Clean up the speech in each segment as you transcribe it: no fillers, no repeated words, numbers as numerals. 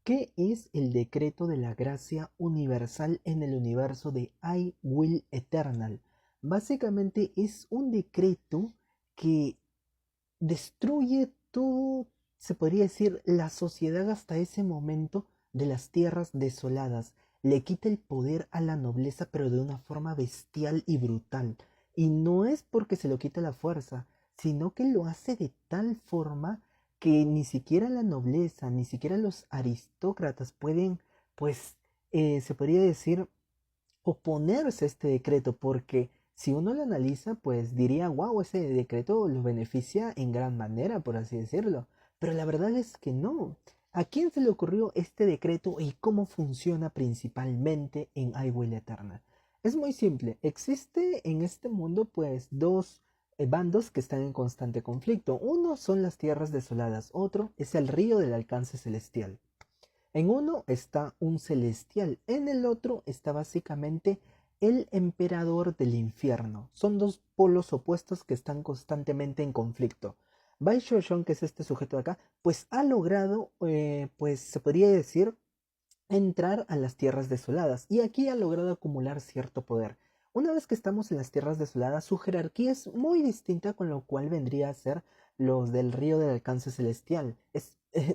¿Qué es el decreto de la gracia universal en el universo de I Will Eternal? Básicamente es un decreto que destruye todo, se podría decir, la sociedad hasta ese momento de las tierras desoladas. Le quita el poder a la nobleza, pero de una forma bestial y brutal. Y no es porque se lo quita la fuerza, sino que lo hace de tal forma que ni siquiera la nobleza, ni siquiera los aristócratas pueden, pues, se podría decir, oponerse a este decreto, porque si uno lo analiza, pues diría, wow, ese decreto lo beneficia en gran manera, por así decirlo. Pero la verdad es que no. ¿A quién se le ocurrió este decreto y cómo funciona principalmente en I Will Eternal? Es muy simple. Existe en este mundo, pues, dos bandos que están en constante conflicto. Uno son las tierras desoladas, otro es el río del alcance celestial. En uno está un celestial, en el otro está básicamente el emperador del infierno. Son dos polos opuestos que están constantemente en conflicto. Bai Shoshon, que es este sujeto de acá, pues ha logrado, pues se podría decir, entrar a las tierras desoladas y aquí ha logrado acumular cierto poder. Una vez que estamos en las tierras desoladas, su jerarquía es muy distinta con lo cual vendría a ser los del río del alcance celestial.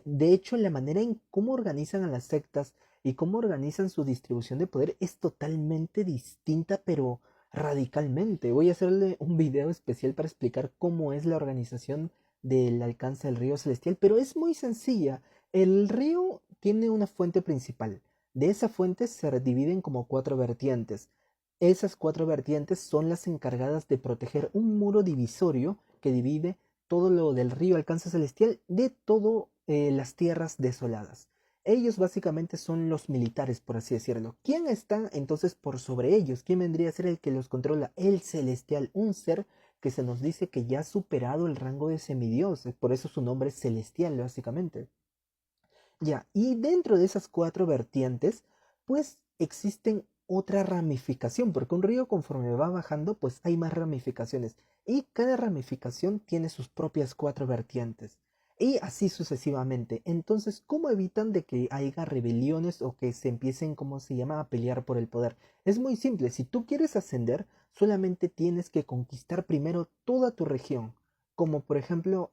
De hecho, la manera en cómo organizan a las sectas y cómo organizan su distribución de poder es totalmente distinta, pero radicalmente. Voy a hacerle un video especial para explicar cómo es la organización del alcance del río celestial, pero es muy sencilla. El río tiene una fuente principal. De esa fuente se dividen como cuatro vertientes. Esas cuatro vertientes son las encargadas de proteger un muro divisorio que divide todo lo del río alcance celestial de todo las tierras desoladas. Ellos básicamente son los militares, por así decirlo. ¿Quién está entonces por sobre ellos? ¿Quién vendría a ser el que los controla? El celestial, un ser que se nos dice que ya ha superado el rango de semidios, por eso su nombre es celestial, básicamente. Ya, y dentro de esas cuatro vertientes, pues existen otra ramificación, porque un río conforme va bajando, pues hay más ramificaciones. Y cada ramificación tiene sus propias cuatro vertientes. Y así sucesivamente. Entonces, ¿cómo evitan de que haya rebeliones o que se empiecen, como se llama, a pelear por el poder? Es muy simple. Si tú quieres ascender, solamente tienes que conquistar primero toda tu región. Como por ejemplo,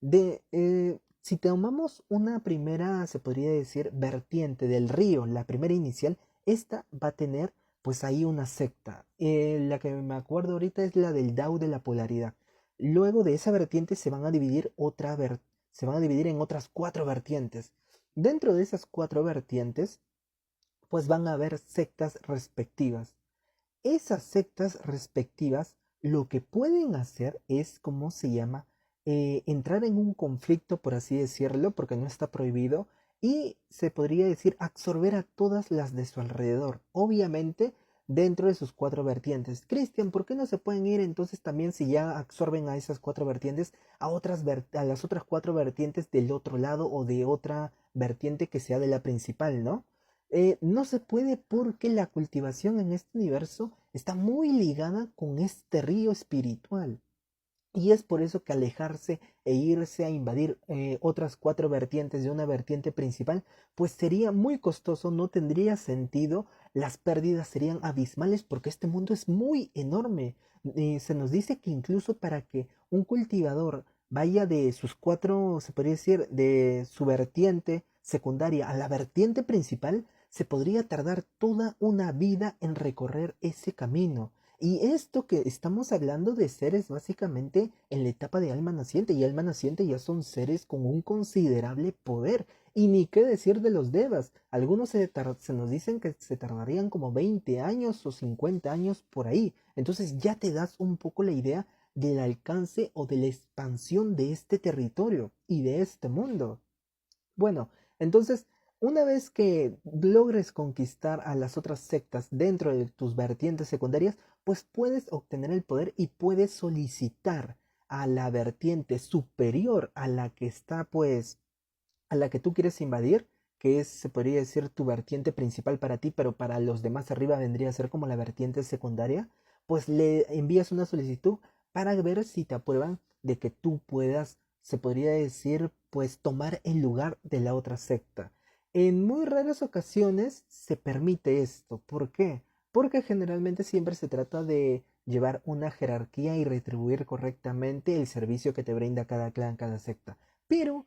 si tomamos una primera, se podría decir, vertiente del río, la primera inicial, esta va a tener pues ahí una secta. La que me acuerdo ahorita es la del Dao de la polaridad. Luego de esa vertiente se van a dividir en otras cuatro vertientes. Dentro de esas cuatro vertientes, pues van a haber sectas respectivas. Esas sectas respectivas lo que pueden hacer es, ¿cómo se llama? Entrar en un conflicto, por así decirlo, porque no está prohibido, y se podría decir absorber a todas las de su alrededor, obviamente dentro de sus cuatro vertientes. Cristian, ¿por qué no se pueden ir entonces también si ya absorben a esas cuatro vertientes a las otras cuatro vertientes del otro lado o de otra vertiente que sea de la principal, ¿no? No se puede porque la cultivación en este universo está muy ligada con este río espiritual. Y es por eso que alejarse e irse a invadir otras cuatro vertientes de una vertiente principal, pues sería muy costoso, no tendría sentido, las pérdidas serían abismales porque este mundo es muy enorme. Se nos dice que incluso para que un cultivador vaya de sus cuatro, se podría decir, de su vertiente secundaria a la vertiente principal, se podría tardar toda una vida en recorrer ese camino. Y esto que estamos hablando de seres básicamente en la etapa de alma naciente, y alma naciente ya son seres con un considerable poder. Y ni qué decir de los devas. Algunos se nos dicen que se tardarían como 20 años o 50 años por ahí. Entonces ya te das un poco la idea del alcance o de la expansión de este territorio y de este mundo. Bueno, entonces, una vez que logres conquistar a las otras sectas dentro de tus vertientes secundarias, pues puedes obtener el poder y puedes solicitar a la vertiente superior a la que está, pues, a la que tú quieres invadir, que es, se podría decir, tu vertiente principal para ti, pero para los demás arriba vendría a ser como la vertiente secundaria, pues le envías una solicitud para ver si te aprueban de que tú puedas, se podría decir, pues tomar el lugar de la otra secta. En muy raras ocasiones se permite esto. ¿Por qué? Porque generalmente siempre se trata de llevar una jerarquía y retribuir correctamente el servicio que te brinda cada clan, cada secta. Pero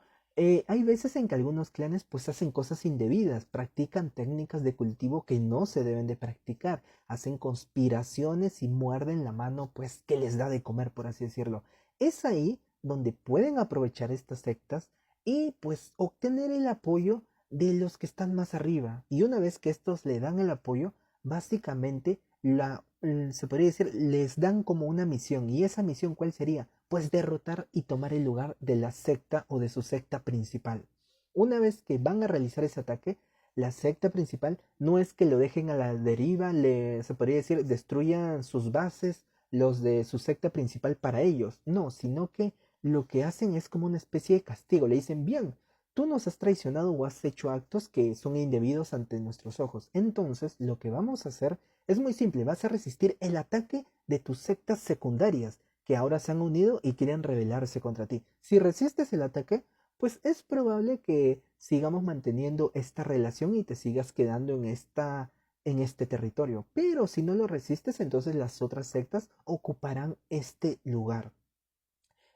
hay veces en que algunos clanes pues hacen cosas indebidas, practican técnicas de cultivo que no se deben de practicar, hacen conspiraciones y muerden la mano pues que les da de comer, por así decirlo. Es ahí donde pueden aprovechar estas sectas y pues obtener el apoyo de los que están más arriba. Y una vez que estos le dan el apoyo, básicamente se podría decir, les dan como una misión. ¿Y esa misión cuál sería? Pues derrotar y tomar el lugar de la secta o de su secta principal. Una vez que van a realizar ese ataque, la secta principal no es que lo dejen a la deriva, se podría decir, destruyan sus bases, los de su secta principal para ellos. No, sino que lo que hacen es como una especie de castigo. Le dicen, bien, tú nos has traicionado o has hecho actos que son indebidos ante nuestros ojos. Entonces, lo que vamos a hacer es muy simple. Vas a resistir el ataque de tus sectas secundarias que ahora se han unido y quieren rebelarse contra ti. Si resistes el ataque, pues es probable que sigamos manteniendo esta relación y te sigas quedando en este territorio. Pero si no lo resistes, entonces las otras sectas ocuparán este lugar.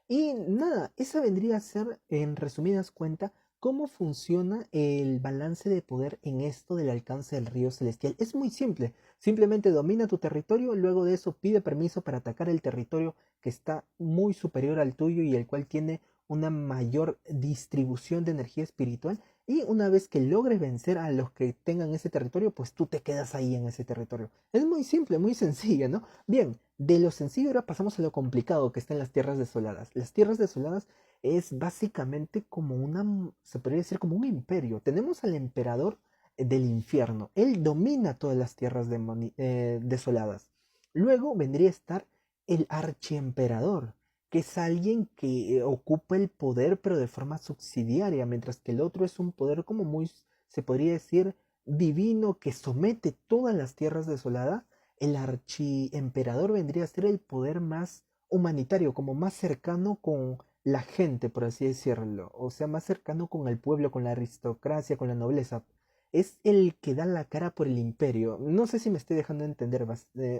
Y nada, esa vendría a ser, en resumidas cuentas, cómo funciona el balance de poder en esto del alcance del río celestial. Es muy simple, simplemente domina tu territorio, luego de eso pide permiso para atacar el territorio que está muy superior al tuyo y el cual tiene una mayor distribución de energía espiritual. Y una vez que logres vencer a los que tengan ese territorio, pues tú te quedas ahí en ese territorio. Es muy simple, muy sencillo, ¿no? Bien, de lo sencillo ahora pasamos a lo complicado que está en las tierras desoladas. Las tierras desoladas es básicamente como se podría decir como un imperio. Tenemos al emperador del infierno. Él domina todas las tierras desoladas. Luego vendría a estar el archiemperador, que es alguien que ocupa el poder pero de forma subsidiaria, mientras que el otro es un poder como muy, se podría decir, divino que somete todas las tierras desoladas. El archiemperador vendría a ser el poder más humanitario, como más cercano con la gente, por así decirlo, o sea, más cercano con el pueblo, con la aristocracia, con la nobleza. Es el que da la cara por el imperio. No sé si me estoy dejando entender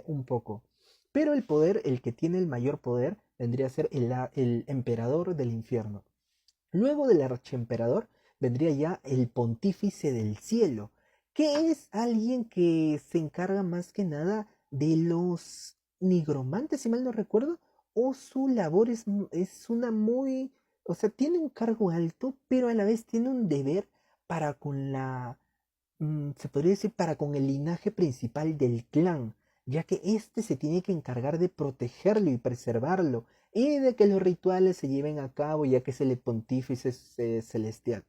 un poco. Pero el poder, el que tiene el mayor poder, vendría a ser el emperador del infierno. Luego del archiemperador vendría ya el pontífice del cielo, que es alguien que se encarga más que nada de los nigromantes, si mal no recuerdo, o su labor es una muy, o sea, tiene un cargo alto, pero a la vez tiene un deber para con se podría decir, para con el linaje principal del clan, ya que éste se tiene que encargar de protegerlo y preservarlo, y de que los rituales se lleven a cabo, ya que es el pontífice celestial.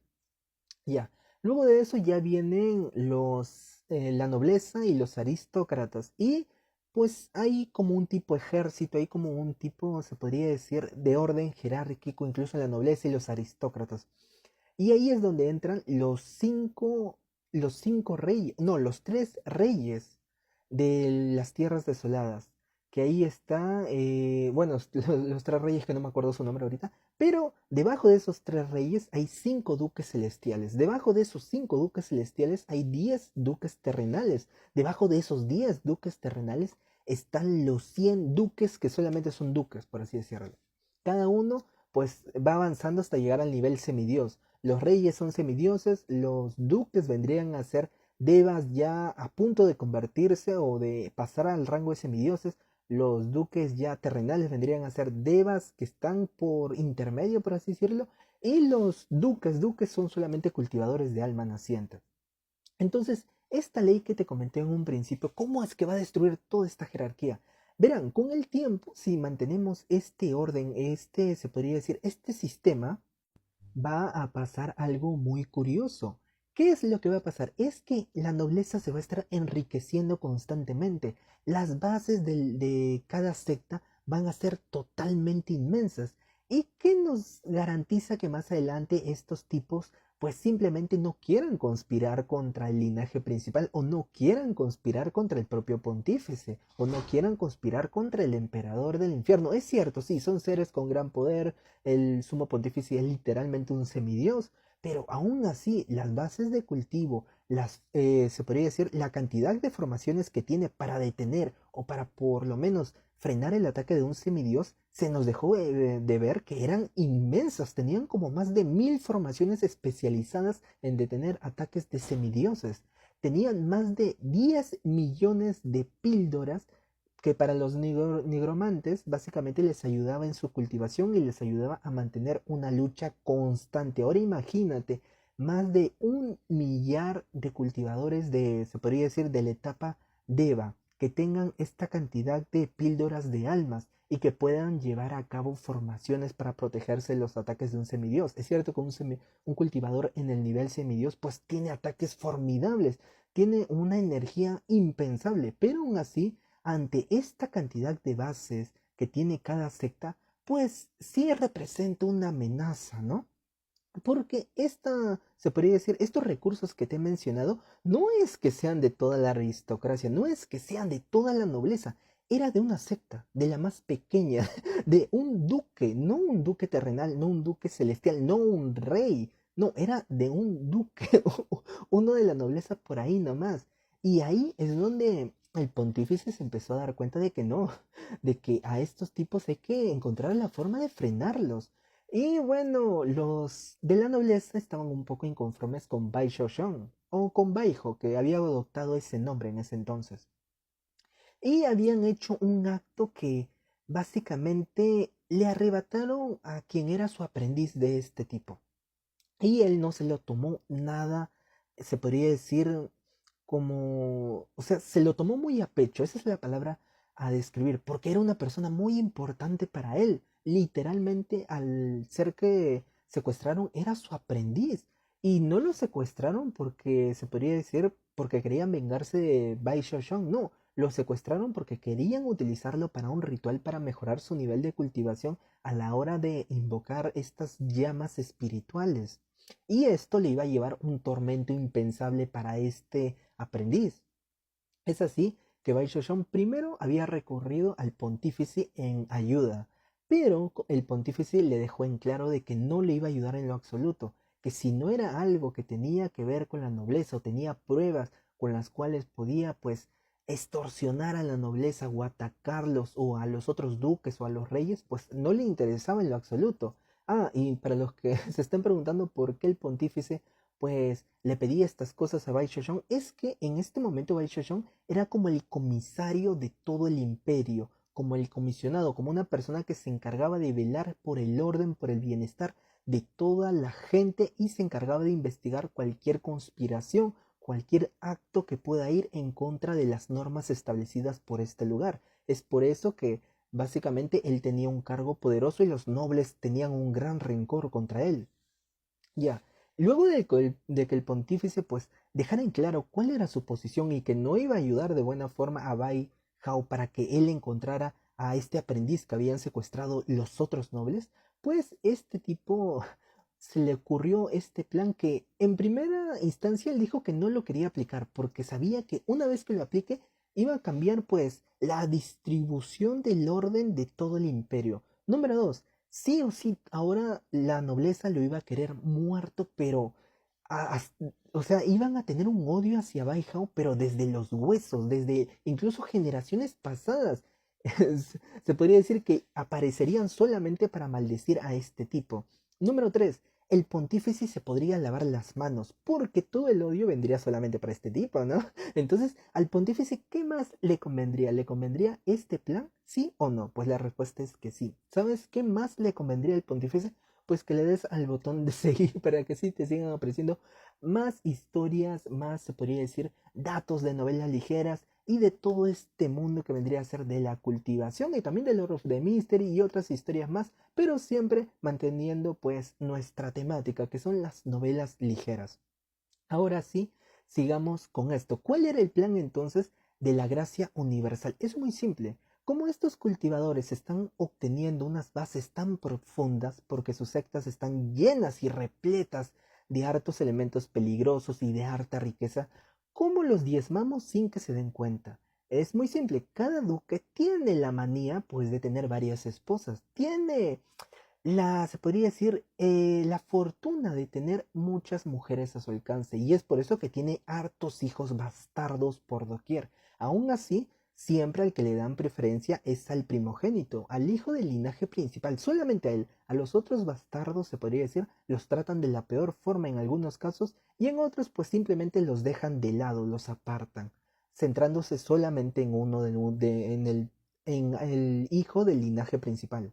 Ya, luego de eso ya vienen la nobleza y los aristócratas, y pues hay como un tipo ejército, hay como un tipo, se podría decir, de orden jerárquico, incluso en la nobleza y los aristócratas. Y ahí es donde entran los cinco reyes, no, los tres reyes de las tierras desoladas. Que ahí está, bueno, los tres reyes que no me acuerdo su nombre ahorita, pero debajo de esos tres reyes hay cinco duques celestiales. Debajo de esos cinco duques celestiales hay 10 duques terrenales. Debajo de esos 10 duques terrenales están los 100 duques que solamente son duques, por así decirlo. Cada uno pues va avanzando hasta llegar al nivel semidios. Los reyes son semidioses, los duques vendrían a ser devas ya a punto de convertirse o de pasar al rango de semidioses. Los duques ya terrenales vendrían a ser devas que están por intermedio, por así decirlo. Y los duques son solamente cultivadores de alma naciente. Entonces, esta ley que te comenté en un principio, ¿cómo es que va a destruir toda esta jerarquía? Verán, con el tiempo, si mantenemos este orden, se podría decir, este sistema, va a pasar algo muy curioso. ¿Qué es lo que va a pasar? Es que la nobleza se va a estar enriqueciendo constantemente. Las bases de cada secta van a ser totalmente inmensas. ¿Y qué nos garantiza que más adelante estos tipos pues simplemente no quieran conspirar contra el linaje principal o no quieran conspirar contra el propio pontífice o no quieran conspirar contra el emperador del infierno? Es cierto, sí, son seres con gran poder, el sumo pontífice es literalmente un semidios, pero aún así las bases de cultivo, se podría decir, la cantidad de formaciones que tiene para detener o para por lo menos frenar el ataque de un semidios, se nos dejó de ver que eran inmensas, tenían como más de 1000 formaciones especializadas en detener ataques de semidioses, tenían más de 10 millones de píldoras que para los nigromantes básicamente les ayudaba en su cultivación y les ayudaba a mantener una lucha constante. Ahora imagínate, más de 1 millar de cultivadores se podría decir, de la etapa Deva, que tengan esta cantidad de píldoras de almas y que puedan llevar a cabo formaciones para protegerse de los ataques de un semidios. Es cierto que un cultivador en el nivel semidios pues tiene ataques formidables, tiene una energía impensable, pero aún así ante esta cantidad de bases que tiene cada secta, pues sí representa una amenaza, ¿no? Porque se podría decir, estos recursos que te he mencionado, no es que sean de toda la aristocracia, no es que sean de toda la nobleza, era de una secta, de la más pequeña, de un duque, no un duque terrenal, no un duque celestial, no un rey, no, era de un duque, uno de la nobleza por ahí nomás. Y ahí es donde el pontífice se empezó a dar cuenta de que no, de que a estos tipos hay que encontrar la forma de frenarlos. Y bueno, los de la nobleza estaban un poco inconformes con Bai Shoshong, o con Baijo, que había adoptado ese nombre en ese entonces. Y habían hecho un acto que básicamente le arrebataron a quien era su aprendiz de este tipo. Y él no se lo tomó nada, se podría decir como, o sea, se lo tomó muy a pecho, esa es la palabra a describir, porque era una persona muy importante para él. Literalmente, al ser que secuestraron, era su aprendiz. Y no lo secuestraron porque, se podría decir, porque querían vengarse de Bai Shoshong, no, lo secuestraron porque querían utilizarlo para un ritual para mejorar su nivel de cultivación a la hora de invocar estas llamas espirituales. Y esto le iba a llevar un tormento impensable para este aprendiz. Es así que Baishoshon primero había recurrido al pontífice en ayuda, pero el pontífice le dejó en claro de que no le iba a ayudar en lo absoluto, que si no era algo que tenía que ver con la nobleza o tenía pruebas con las cuales podía pues extorsionar a la nobleza o atacarlos o a los otros duques o a los reyes, pues no le interesaba en lo absoluto. Ah, y para los que se estén preguntando por qué el pontífice pues le pedía estas cosas a Bai Shoshong, es que en este momento Bai Shoshong era como el comisario de todo el imperio, como el comisionado, como una persona que se encargaba de velar por el orden, por el bienestar de toda la gente y se encargaba de investigar cualquier conspiración, cualquier acto que pueda ir en contra de las normas establecidas por este lugar. Es por eso que básicamente él tenía un cargo poderoso y los nobles tenían un gran rencor contra él. Ya, luego de que el pontífice pues dejara en claro cuál era su posición y que no iba a ayudar de buena forma a Bai Hao para que él encontrara a este aprendiz que habían secuestrado los otros nobles, pues este tipo se le ocurrió este plan que en primera instancia él dijo que no lo quería aplicar porque sabía que una vez que lo aplique iba a cambiar pues la distribución del orden de todo el imperio. Número 2, sí o sí, ahora la nobleza lo iba a querer muerto, pero, o sea, iban a tener un odio hacia Baihao, pero desde los huesos, desde incluso generaciones pasadas. Se podría decir que aparecerían solamente para maldecir a este tipo. Número 3, el pontífice se podría lavar las manos, porque todo el odio vendría solamente para este tipo, ¿no? Entonces, al pontífice, ¿qué más le convendría? ¿Le convendría este plan? ¿Sí o no? Pues la respuesta es que sí. ¿Sabes qué más le convendría al pontífice? Pues que le des al botón de seguir para que sí te sigan apareciendo más historias, más se podría decir datos de novelas ligeras y de todo este mundo que vendría a ser de la cultivación y también de Lord of the Mystery y otras historias más, pero siempre manteniendo pues nuestra temática que son las novelas ligeras. Ahora sí, sigamos con esto. ¿Cuál era el plan entonces de la gracia universal? Es muy simple. Como estos cultivadores están obteniendo unas bases tan profundas porque sus sectas están llenas y repletas de hartos elementos peligrosos y de harta riqueza, ¿cómo los diezmamos sin que se den cuenta? Es muy simple. Cada duque tiene la manía pues de tener varias esposas. Tiene se podría decir, la fortuna de tener muchas mujeres a su alcance. Y es por eso que tiene hartos hijos bastardos por doquier. Aún así, siempre al que le dan preferencia es al primogénito, al hijo del linaje principal, solamente a él. A los otros bastardos, se podría decir, los tratan de la peor forma en algunos casos y en otros pues simplemente los dejan de lado, los apartan, centrándose solamente en uno en el hijo del linaje principal.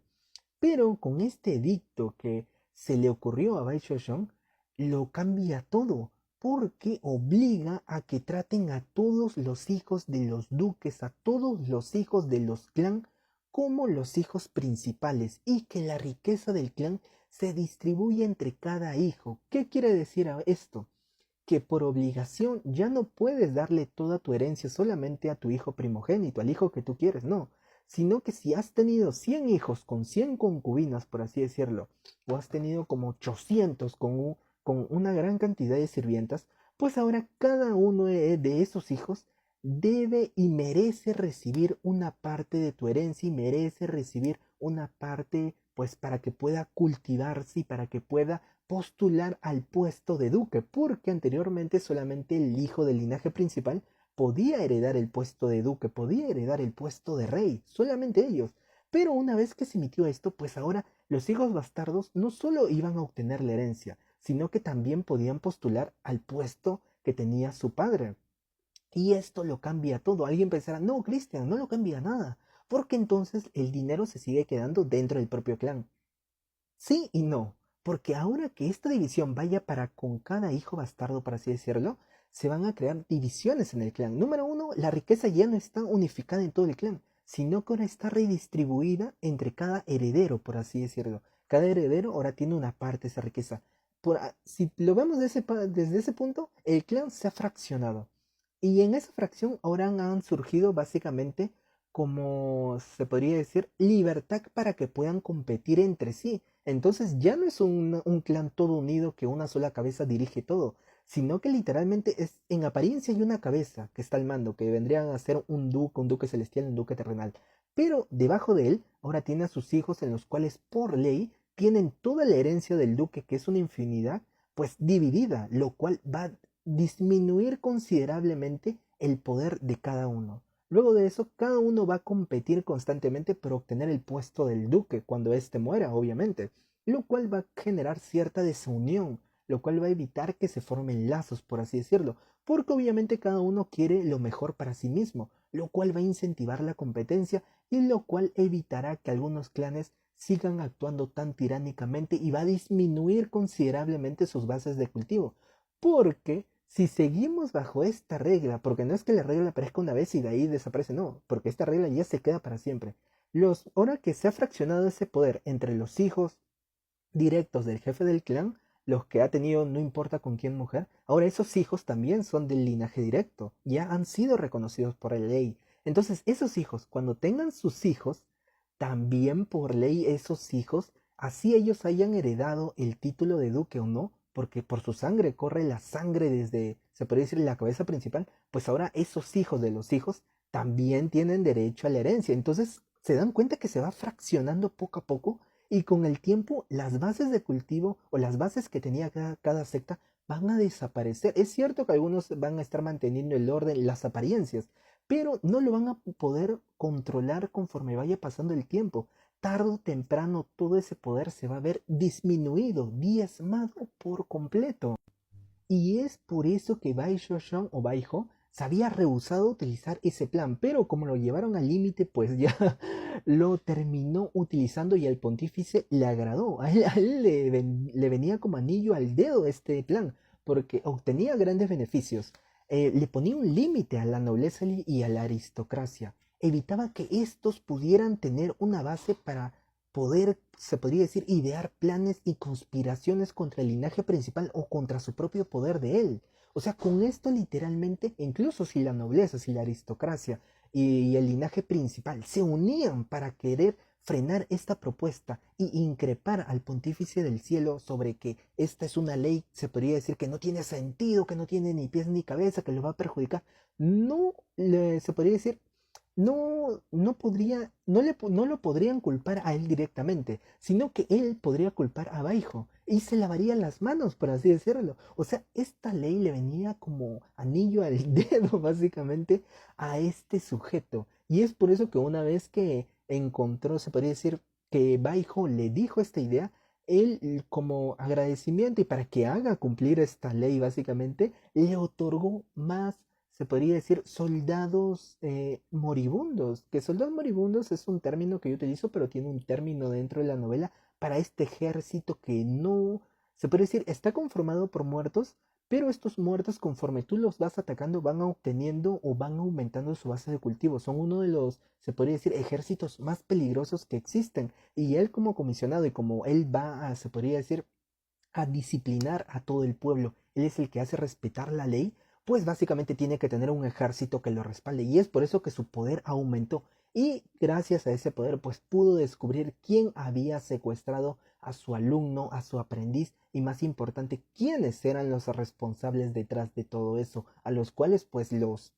Pero con este edicto que se le ocurrió a Bai Shoshong, lo cambia todo, porque obliga a que traten a todos los hijos de los duques, a todos los hijos de los clan, como los hijos principales, y que la riqueza del clan se distribuye entre cada hijo. ¿Qué quiere decir esto? Que por obligación ya no puedes darle toda tu herencia solamente a tu hijo primogénito, al hijo que tú quieres, no, sino que si has tenido 100 hijos con 100 concubinas, por así decirlo, o has tenido como 800 con una gran cantidad de sirvientas, pues ahora cada uno de esos hijos debe y merece recibir una parte de tu herencia y merece recibir una parte pues para que pueda cultivarse y para que pueda postular al puesto de duque, porque anteriormente solamente el hijo del linaje principal podía heredar el puesto de duque, podía heredar el puesto de rey, solamente ellos. Pero una vez que se emitió esto, pues ahora los hijos bastardos no solo iban a obtener la herencia, sino que también podían postular al puesto que tenía su padre. Y esto lo cambia todo. Alguien pensará, no, Cristian, no lo cambia nada, porque entonces el dinero se sigue quedando dentro del propio clan. Sí y no, porque ahora que esta división vaya para con cada hijo bastardo, por así decirlo, se van a crear divisiones en el clan. Número uno, la riqueza ya no está unificada en todo el clan, sino que ahora está redistribuida entre cada heredero, por así decirlo. Cada heredero ahora tiene una parte de esa riqueza. Si lo vemos desde ese punto, el clan se ha fraccionado. Y en esa fracción ahora han surgido básicamente, como se podría decir, libertad para que puedan competir entre sí. Entonces ya no es un clan todo unido que una sola cabeza dirige todo, sino que literalmente es en apariencia hay una cabeza que está al mando, que vendrían a ser un duque celestial, un duque terrenal. Pero debajo de él ahora tiene a sus hijos en los cuales por ley tienen toda la herencia del duque, que es una infinidad, pues dividida, lo cual va a disminuir considerablemente el poder de cada uno. Luego de eso, cada uno va a competir constantemente por obtener el puesto del duque cuando éste muera, obviamente, lo cual va a generar cierta desunión, lo cual va a evitar que se formen lazos, por así decirlo, porque obviamente cada uno quiere lo mejor para sí mismo, lo cual va a incentivar la competencia y lo cual evitará que algunos clanes sigan actuando tan tiránicamente y va a disminuir considerablemente sus bases de cultivo, porque si seguimos bajo esta regla, porque no es que la regla aparezca una vez y de ahí desaparece, no, porque esta regla ya se queda para siempre. Ahora que se ha fraccionado ese poder entre los hijos directos del jefe del clan, los que ha tenido no importa con quién mujer, ahora esos hijos también son del linaje directo, ya han sido reconocidos por la ley. Entonces esos hijos, cuando tengan sus hijos, también por ley esos hijos, así ellos hayan heredado el título de duque o no, porque por su sangre corre la sangre desde, se puede decir, la cabeza principal, pues ahora esos hijos de los hijos también tienen derecho a la herencia. Entonces se dan cuenta que se va fraccionando poco a poco y con el tiempo las bases de cultivo o las bases que tenía cada secta van a desaparecer. Es cierto que algunos van a estar manteniendo el orden, las apariencias, pero no lo van a poder controlar conforme vaya pasando el tiempo. Tarde o temprano todo ese poder se va a ver disminuido, diezmado por completo. Y es por eso que Bai Shoshong o Baiho se había rehusado a utilizar ese plan, pero como lo llevaron al límite, pues ya lo terminó utilizando y al pontífice le agradó. A él le venía como anillo al dedo este plan, porque obtenía grandes beneficios. Le ponía un límite a la nobleza y a la aristocracia. Evitaba que estos pudieran tener una base para poder, se podría decir, idear planes y conspiraciones contra el linaje principal o contra su propio poder de él. O sea, con esto literalmente, incluso si la nobleza, si la aristocracia y el linaje principal se unían para querer frenar esta propuesta y increpar al pontífice del cielo sobre que esta es una ley, se podría decir que no tiene sentido, que no tiene ni pies ni cabeza, que lo va a perjudicar, no se podría decir no lo podrían culpar a él directamente, sino que él podría culpar a Baijo y se lavaría las manos, por así decirlo. O sea, esta ley le venía como anillo al dedo, básicamente, a este sujeto. Y es por eso que una vez que encontró, se podría decir, que Baijo le dijo esta idea, él, como agradecimiento y para que haga cumplir esta ley, básicamente, le otorgó más, se podría decir, soldados moribundos. Que soldados moribundos es un término que yo utilizo, pero tiene un término dentro de la novela para este ejército que no, se puede decir, está conformado por muertos, pero estos muertos, conforme tú los vas atacando, van obteniendo o van aumentando su base de cultivo. Son uno de los, se podría decir, ejércitos más peligrosos que existen. Y él como comisionado y como él va a, se podría decir, a disciplinar a todo el pueblo, él es el que hace respetar la ley, pues básicamente tiene que tener un ejército que lo respalde. Y es por eso que su poder aumentó. Y gracias a ese poder, pues pudo descubrir quién había secuestrado a su alumno, a su aprendiz, y más importante, quiénes eran los responsables detrás de todo eso, a los cuales pues los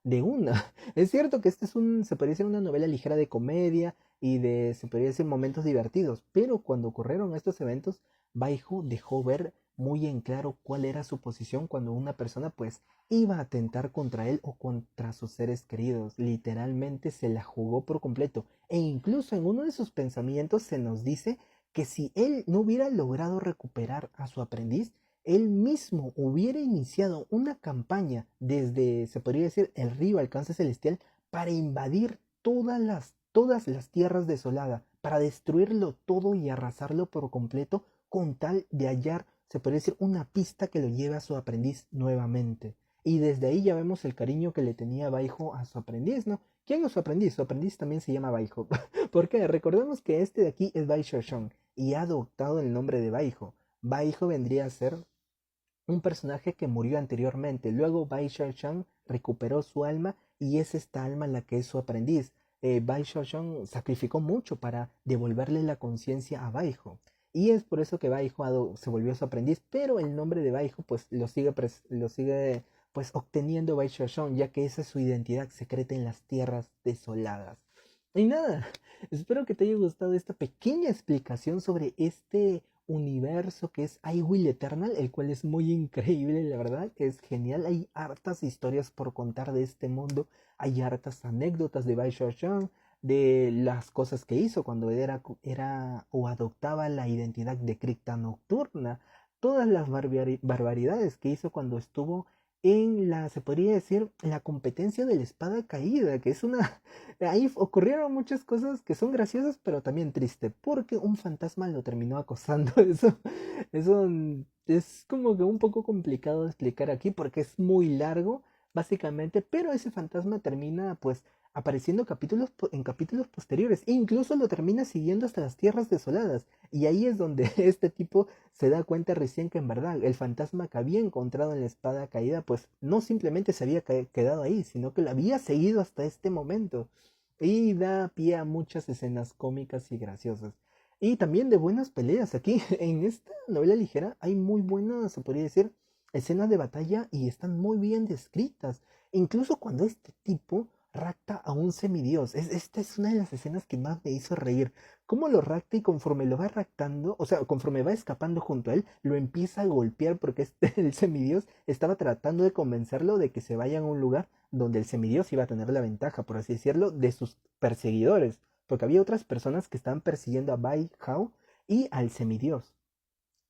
de una. Es cierto que este es un, se podría decir una novela ligera de comedia y de, se podría decir, momentos divertidos, pero cuando ocurrieron estos eventos, Baihu dejó ver muy en claro cuál era su posición cuando una persona pues iba a atentar contra él o contra sus seres queridos. Literalmente se la jugó por completo. E incluso en uno de sus pensamientos se nos dice que si él no hubiera logrado recuperar a su aprendiz, él mismo hubiera iniciado una campaña desde, se podría decir, el río Alcance Celestial para invadir todas las tierras desoladas, para destruirlo todo y arrasarlo por completo con tal de hallar, se podría decir, una pista que lo lleve a su aprendiz nuevamente. Y desde ahí ya vemos el cariño que le tenía Baijo a su aprendiz, ¿no? ¿Quién es su aprendiz? Su aprendiz también se llama Baijo. ¿Por qué? Recordemos que este de aquí es Bai Shoshong y ha adoptado el nombre de Baijo. Baijo vendría a ser un personaje que murió anteriormente. Luego Bai Shoshong recuperó su alma y es esta alma la que es su aprendiz. Bai Shoshong sacrificó mucho para devolverle la conciencia a Baijo. Y es por eso que Baijo se volvió su aprendiz, pero el nombre de Baijo pues lo sigue pues obteniendo Bai Shoshong, ya que esa es su identidad secreta en las tierras desoladas. Y nada, espero que te haya gustado esta pequeña explicación sobre este universo que es I Will Eternal, el cual es muy increíble, la verdad, es genial. Hay hartas historias por contar de este mundo, hay hartas anécdotas de Bai Shoshong, de las cosas que hizo cuando era o adoptaba la identidad de cripta nocturna, todas las barbaridades que hizo cuando estuvo en la, se podría decir, la competencia de la espada caída, que es una, ahí ocurrieron muchas cosas que son graciosas, pero también tristes, porque un fantasma lo terminó acosando. Eso es como que un poco complicado de explicar aquí, porque es muy largo, básicamente, pero ese fantasma termina, pues, apareciendo en capítulos posteriores, e incluso lo termina siguiendo hasta las tierras desoladas. Y ahí es donde este tipo se da cuenta recién que en verdad el fantasma que había encontrado en la espada caída, pues no simplemente se había quedado ahí, sino que lo había seguido hasta este momento. Y da pie a muchas escenas cómicas y graciosas. Y también de buenas peleas. Aquí en esta novela ligera hay muy buenas, se podría decir, escenas de batalla y están muy bien descritas. Incluso cuando este tipo rapta a un semidios. Esta es una de las escenas que más me hizo reír. Cómo lo rapta y conforme lo va raptando, o sea, conforme va escapando junto a él, lo empieza a golpear porque el semidios estaba tratando de convencerlo de que se vayan a un lugar donde el semidios iba a tener la ventaja, por así decirlo, de sus perseguidores. Porque había otras personas que estaban persiguiendo a Bai Hao y al semidios.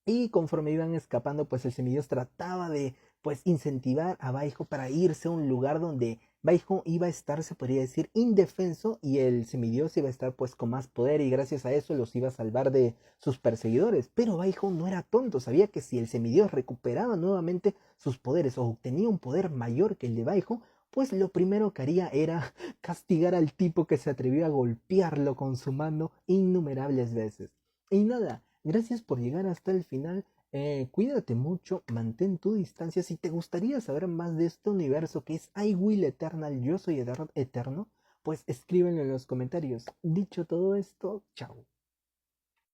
Y conforme iban escapando, pues el semidios trataba de pues incentivar a Baijo para irse a un lugar donde Baijo iba a estar, se podría decir, indefenso y el semidios iba a estar pues con más poder y gracias a eso los iba a salvar de sus perseguidores. Pero Baijo no era tonto, sabía que si el semidios recuperaba nuevamente sus poderes o obtenía un poder mayor que el de Baijo, pues lo primero que haría era castigar al tipo que se atrevió a golpearlo con su mano innumerables veces. Y nada, gracias por llegar hasta el final. Cuídate mucho, mantén tu distancia. Si te gustaría saber más de este universo que es I Will Eternal, yo soy eterno, pues escríbenlo en los comentarios. Dicho todo esto, chao.